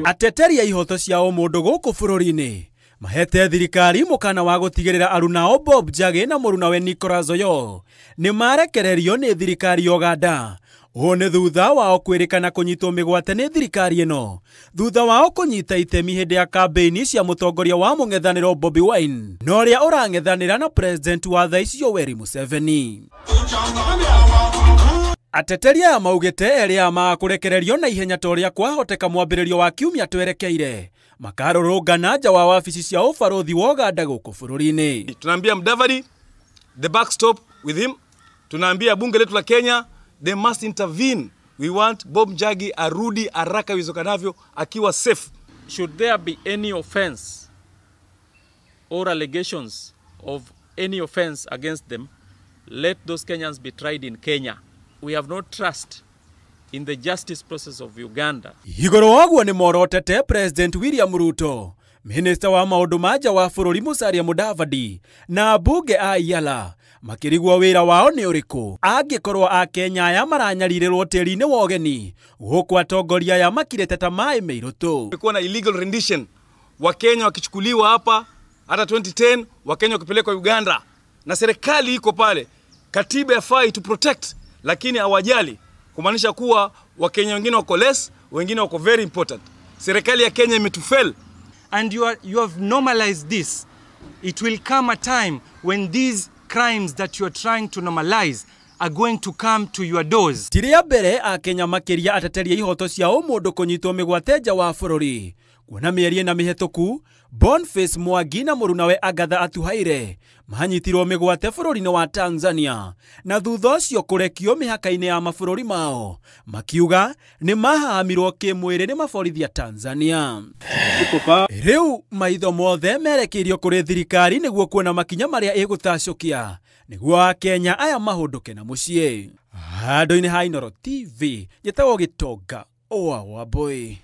Ateteri ya ihoto cia mũndũ gũkũ bũrũri-inĩ mahete thirikari mũkana wa gũtigĩrĩra arunao Bob Njagi na mũrunawe Nicholas Oyoo nĩ marekererio nĩ thirikari ya Uganda. Ũũ nĩ thutha wao kwĩrĩkana kũnyitwo mĩgwate nĩ thirikari ĩno thutha wao kũnyita itemi hĩndĩ ya kambĩini cia mũtongoria wa mũng'ethanĩro Bobi Wine na ũrĩa ũrang'ethanĩra na president wa thaa ici Yoweri Museveni. Ateteri aya maugĩte erĩ a makũrekererio na ihenya ta ũrĩa kwahoteka mwambĩrĩrio wa kiumia twerekeire makarũrũngana nja wa wabici cia ũbarũthi wa Uganda gũkũ bũrũri-inĩ. Tunaambia Mudavadi the backstop with him. Tunaambia bunge letu la Kenya they must intervene. We want Bob Njagi arudi haraka iwezekanavyo akiwa safe. Should there be any offense or allegations of any offense against them, let those Kenyans be tried in Kenya. We have no trust in the justice process of Uganda. Igũrũ waguo nĩ morotete President William Ruto, Minister wa maũndũ ma nja wa bũrũri Musalia Mudavadi na bunge a Iyala makĩrigwo wĩra wao nĩ ũrĩkũ angĩkorwo a Kenya aya maranyarirĩrwo tĩri-inĩ wa ũgeni gũkũ atongoria aya makirĩte ta maĩ meirũtũ. Kulikuwa na illegal rendition, Wakenya wakichukuliwa hapa hata 2010 Wakenya wakipelekwa Uganda na serikali iko pale, katiba yafai to protect, lakini hawajali, kumaanisha kuwa Wakenya wengine wako less, wengine wako very important. Serikali ya Kenya imetufel. And you have normalized this. It will come a time when these crimes that you are trying to normalize are going to come to your doors. Tiria mbere a Kenya makĩria ateteri ihoto cia mũndũ kũnyitwo mĩgwate nja wa bũrũri kuona mĩeri na mĩhetũku Boniface Mwangi na mũrunawe Agatha Atuhaire mahanyitirwo mĩgwate bũrũri-inĩ wa Tanzania na thutha ũcio kũrekio mĩhaka-inĩ ya mabũrũri mao makiuga nĩ mahamirwo kĩmwĩrĩ nĩ maborithi ya Tanzania. Rĩu maitho mothe merekeirio kũrĩ thirikari nĩguo kuona makinya marĩa ĩgũtacũkia nĩguo Kenya aya mahũndũke na mũciĩ. Handũ-inĩ ha Inooro TV njĩtagwo Gĩtonga wa Wambũi.